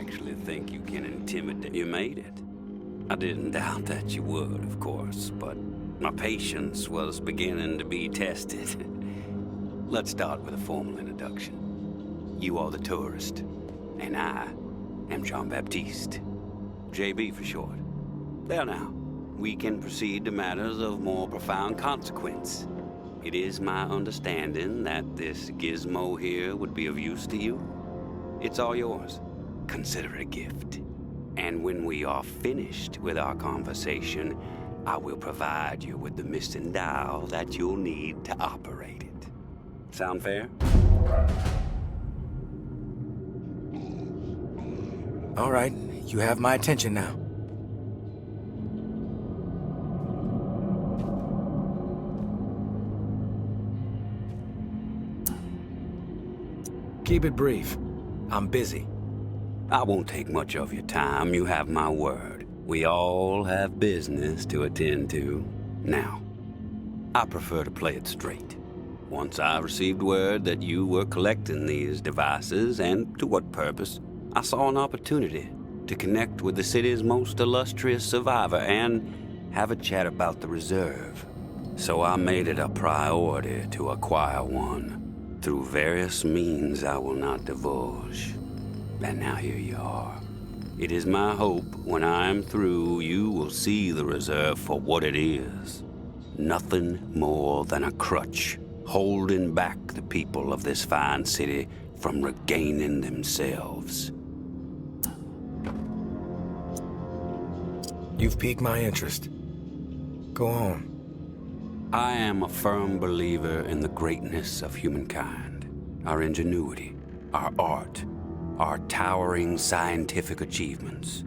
actually think you can intimidate. You made it. I didn't doubt that you would, of course, but my patience was beginning to be tested. Let's start with a formal introduction. You are the tourist, and I am Jean-Baptiste. JB for short. There now, we can proceed to matters of more profound consequence. It is my understanding that this gizmo here would be of use to you. It's all yours. Consider it a gift. And when we are finished with our conversation, I will provide you with the missing dial that you'll need to operate it. Sound fair? All right, you have my attention now. Keep it brief. I'm busy. I won't take much of your time. You have my word. We all have business to attend to. Now, I prefer to play it straight. Once I received word that you were collecting these devices, and to what purpose, I saw an opportunity to connect with the city's most illustrious survivor and have a chat about the reserve. So I made it a priority to acquire one. Through various means I will not divulge. And now here you are. It is my hope when I am through, you will see the reserve for what it is. Nothing more than a crutch, holding back the people of this fine city from regaining themselves. You've piqued my interest. Go on. I am a firm believer in the greatness of humankind, our ingenuity, our art, our towering scientific achievements.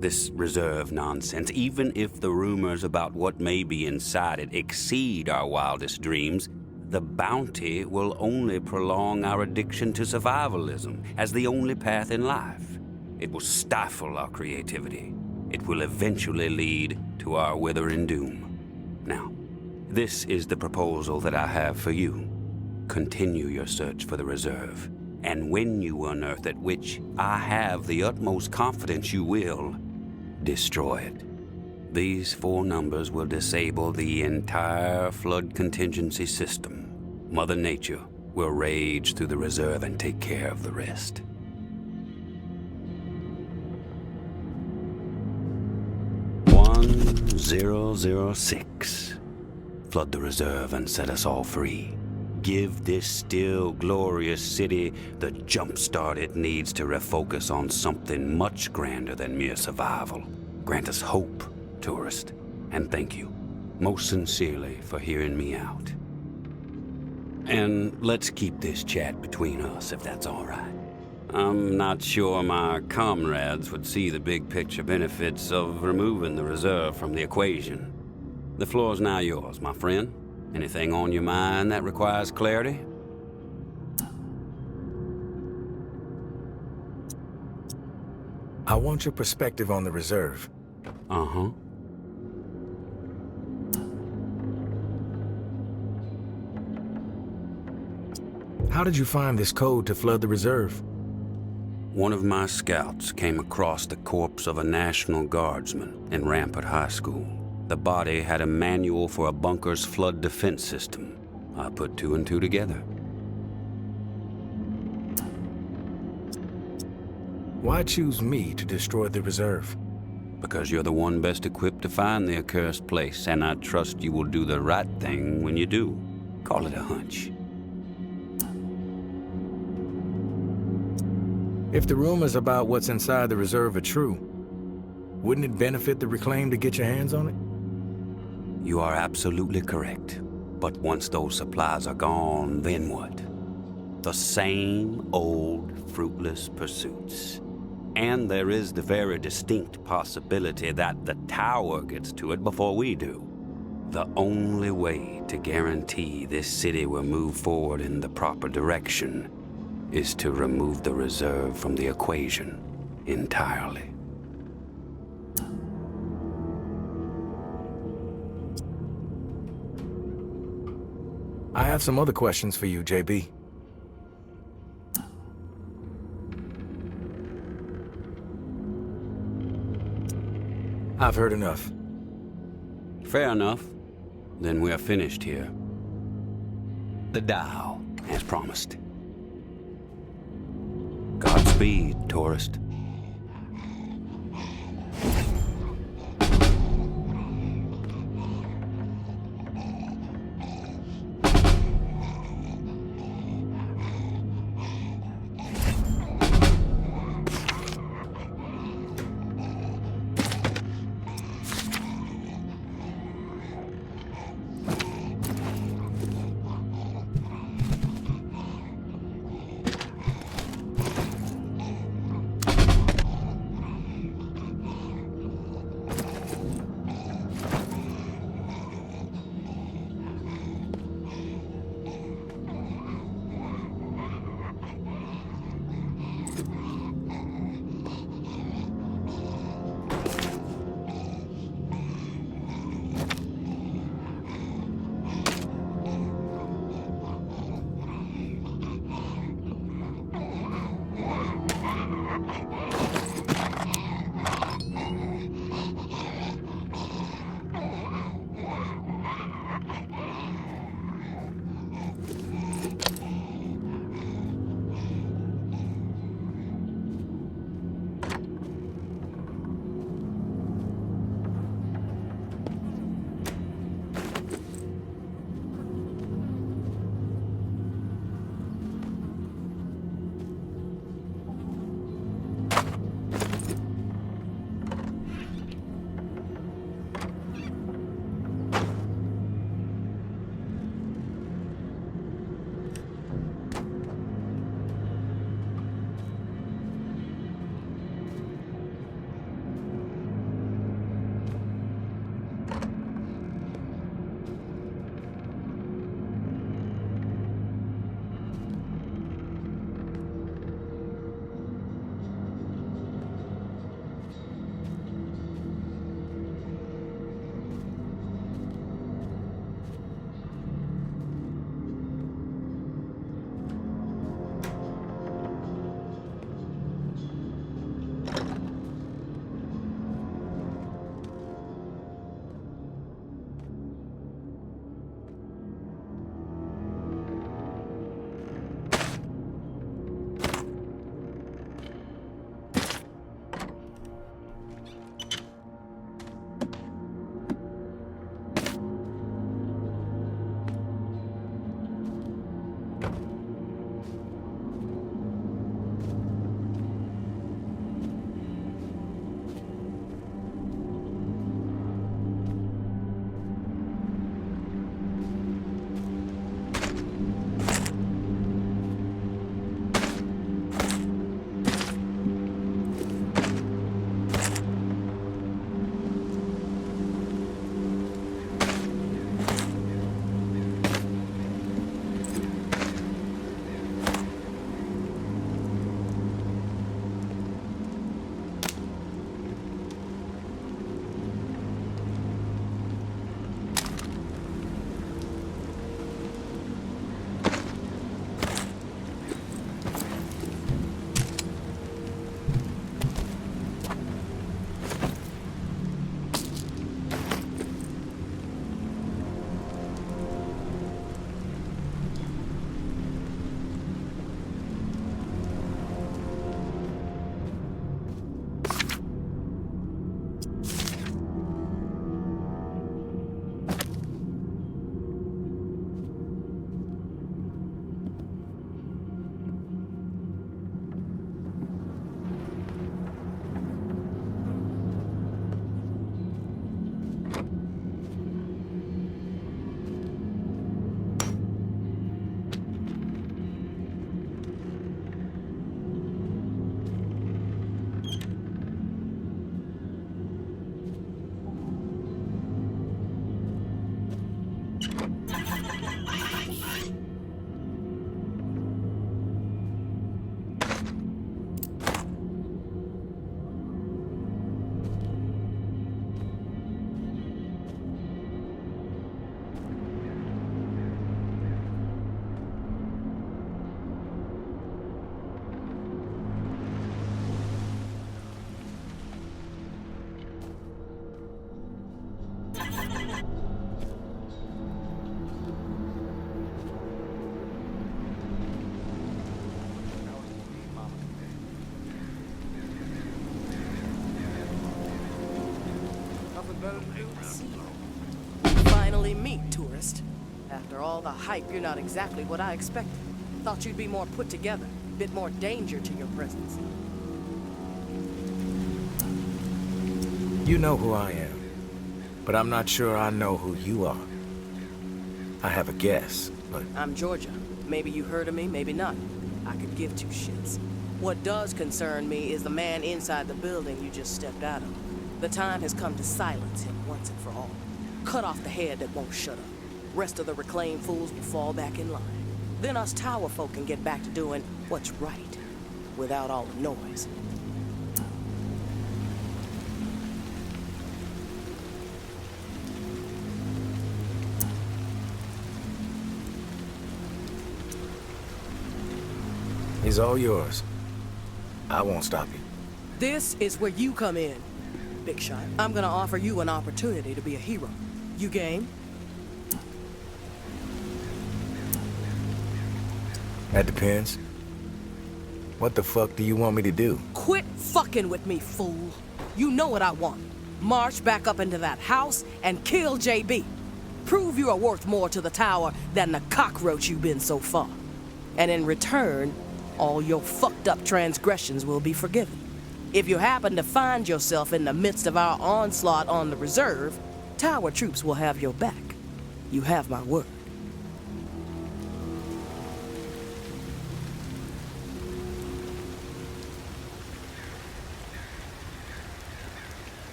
This reserve nonsense, even if the rumors about what may be inside it exceed our wildest dreams, the bounty will only prolong our addiction to survivalism as the only path in life. It will stifle our creativity. It will eventually lead to our withering doom. Now, this is the proposal that I have for you. Continue your search for the reserve, and when you unearth it, which I have the utmost confidence you will, destroy it. These 4 numbers will disable the entire flood contingency system. Mother Nature will rage through the reserve and take care of the rest. "1006. Flood the reserve and set us all free. Give this still glorious city the jump start it needs to refocus on something much grander than mere survival. Grant us hope, tourist, and thank you, most sincerely, for hearing me out. And let's keep this chat between us, if that's all right. I'm not sure my comrades would see the big picture benefits of removing the reserve from the equation. The floor's now yours, my friend. Anything on your mind that requires clarity? I want your perspective on the reserve. Uh-huh. How did you find this code to flood the reserve? One of my scouts came across the corpse of a National Guardsman in Rampart High School. The body had a manual for a bunker's flood defense system. I put 2 and 2 together. Why choose me to destroy the reserve? Because you're the one best equipped to find the accursed place, and I trust you will do the right thing when you do. Call it a hunch. If the rumors about what's inside the reserve are true, wouldn't it benefit the Reclaim to get your hands on it? You are absolutely correct. But once those supplies are gone, then what? The same old fruitless pursuits. And there is the very distinct possibility that the tower gets to it before we do. The only way to guarantee this city will move forward in the proper direction is to remove the reserve from the equation entirely. I have some other questions for you, JB. I've heard enough. Fair enough. Then we are finished here. The Tao, as promised. Godspeed, tourist. See you. Finally meet, tourist. After all the hype, you're not exactly what I expected. Thought you'd be more put together, a bit more danger to your presence. You know who I am, but I'm not sure I know who you are. I have a guess, but... I'm Georgia. Maybe you heard of me, maybe not. I could give two shits. What does concern me is the man inside the building you just stepped out of. The time has come to silence him once and for all. Cut off the head that won't shut up. Rest of the reclaimed fools will fall back in line. Then us tower folk can get back to doing what's right, without all the noise. He's all yours. I won't stop you. This is where you come in, big shot. I'm gonna offer you an opportunity to be a hero. You game? That depends. What the fuck do you want me to do? Quit fucking with me, fool. You know what I want. March back up into that house and kill JB. Prove you are worth more to the tower than the cockroach you've been so far. And in return, all your fucked up transgressions will be forgiven. If you happen to find yourself in the midst of our onslaught on the reserve, tower troops will have your back. You have my word.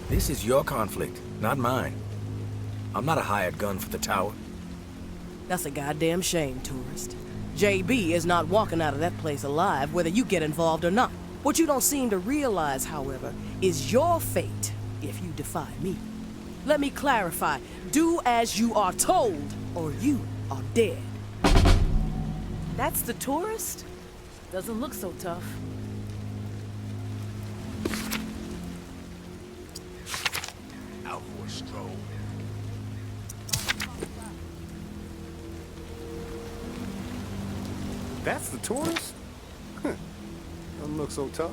This is your conflict, not mine. I'm not a hired gun for the tower. That's a goddamn shame, tourist. JB is not walking out of that place alive, whether you get involved or not. What you don't seem to realize, however, is your fate if you defy me. Let me clarify. Do as you are told, or you are dead. That's the tourist? Doesn't look so tough. Out for a stroll. That's the tourist? Doesn't look so tough.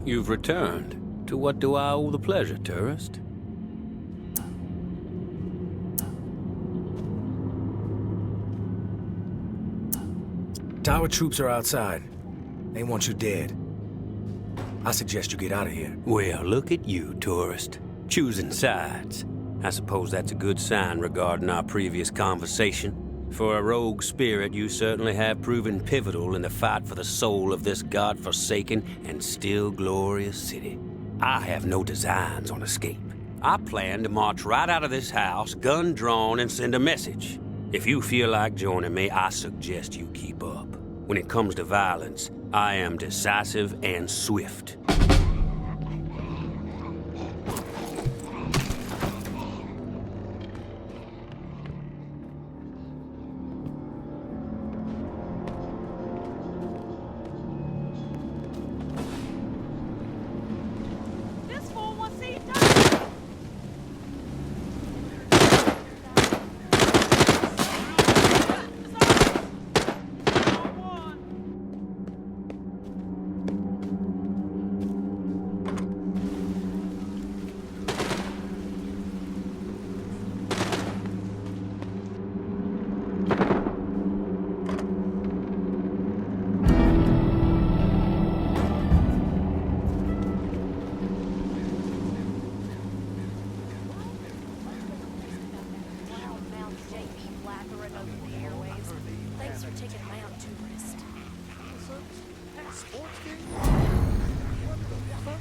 You've returned. To what do I owe the pleasure, tourist? Tower troops are outside. They want you dead. I suggest you get out of here. Well, look at you, tourist. Choosing sides. I suppose that's a good sign regarding our previous conversation. For a rogue spirit, you certainly have proven pivotal in the fight for the soul of this godforsaken and still glorious city. I have no designs on escape. I plan to march right out of this house, gun drawn, and send a message. If you feel like joining me, I suggest you keep up. When it comes to violence, I am decisive and swift. Thanks for taking him out, tourist. Sports game? What the fuck?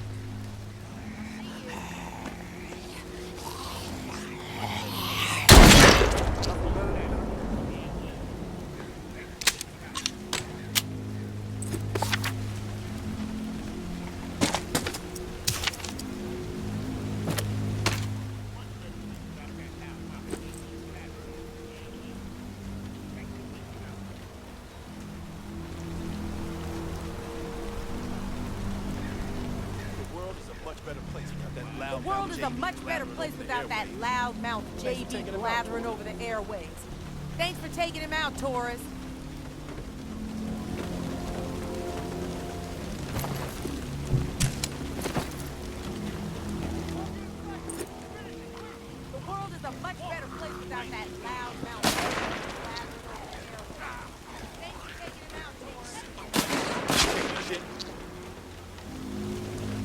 The world is a much better place without that loud-mouthed JB blathering over the airwaves. Thanks for taking him out, tourist. The world is a much better place without that loud-mouthed JB blathering over the airwaves. Thanks for taking him out, tourist.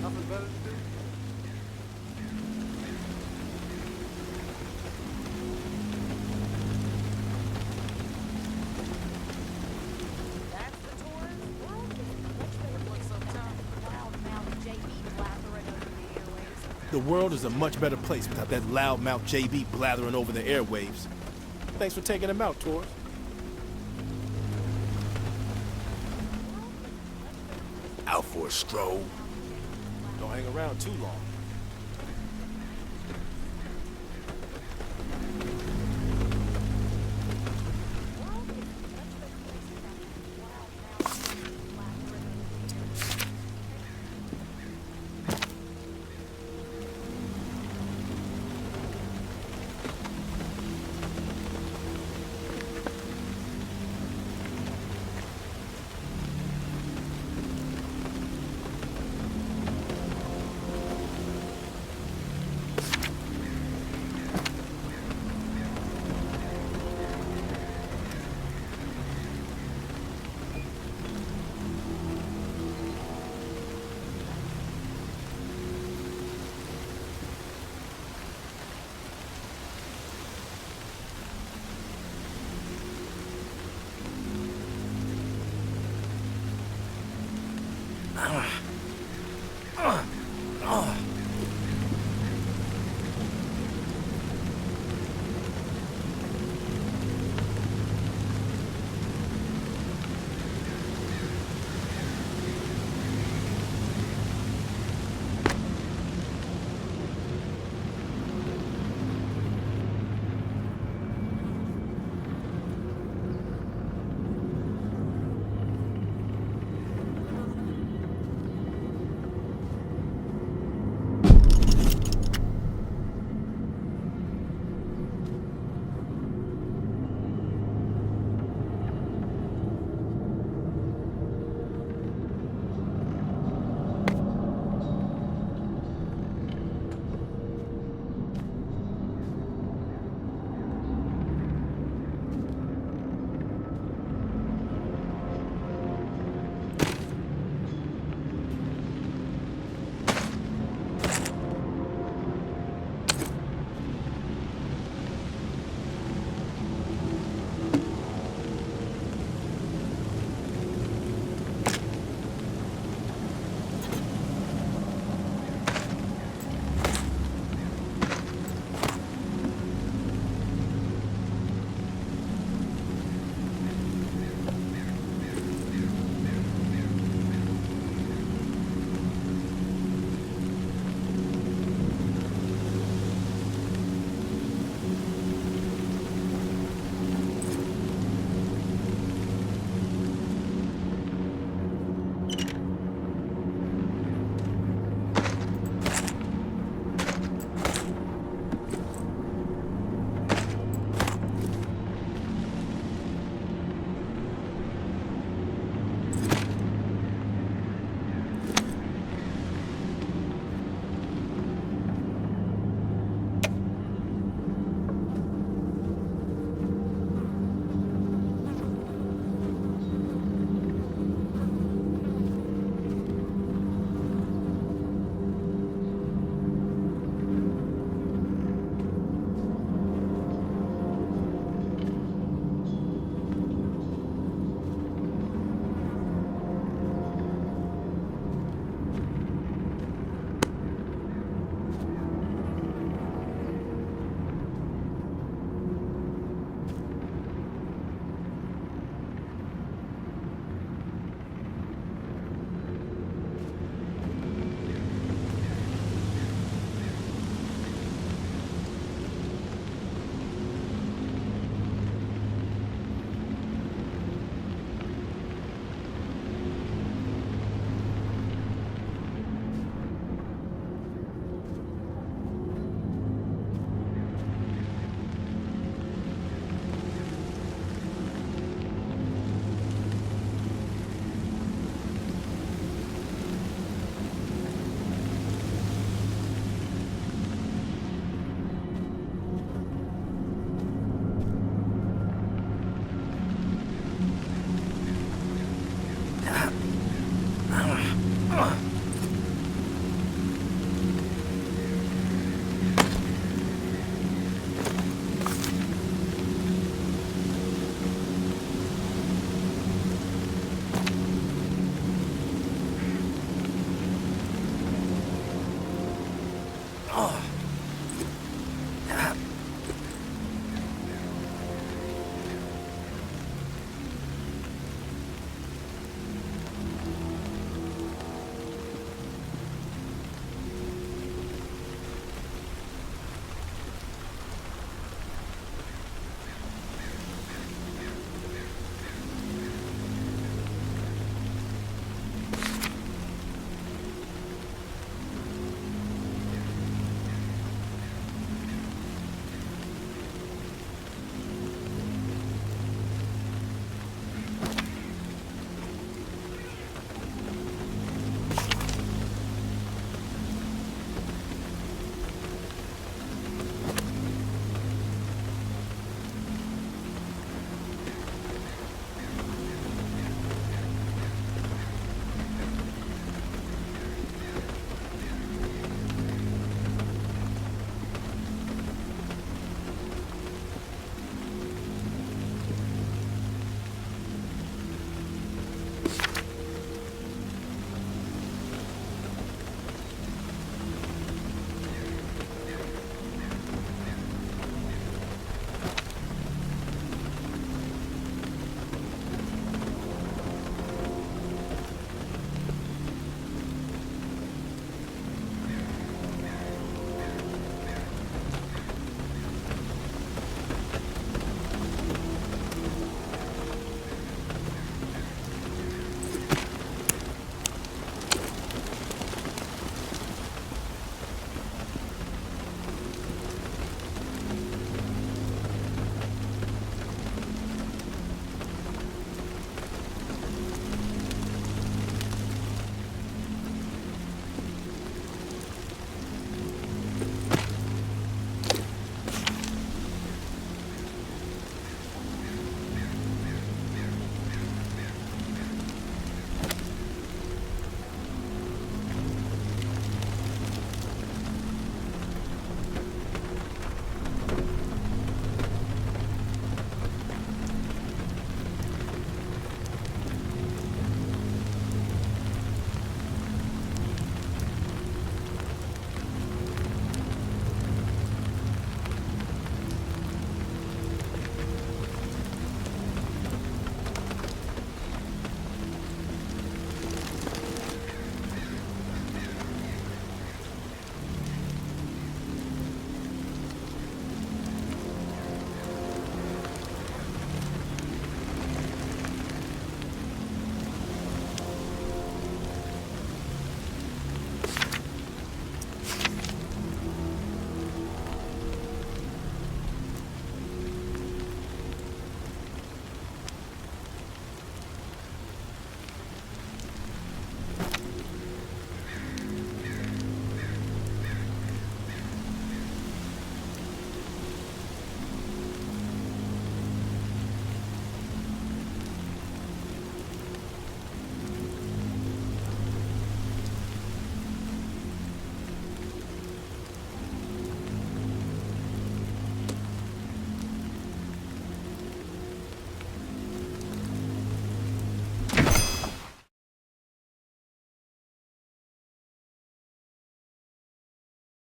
Nothing better to do? That's the tourist world. Much better place sometimes. Loud-mouthed JB blathering over the airwaves. The world is a much better place without that loudmouth JB blathering over the airwaves. Thanks for taking him out, tourist. Out for a stroll? Don't hang around too long.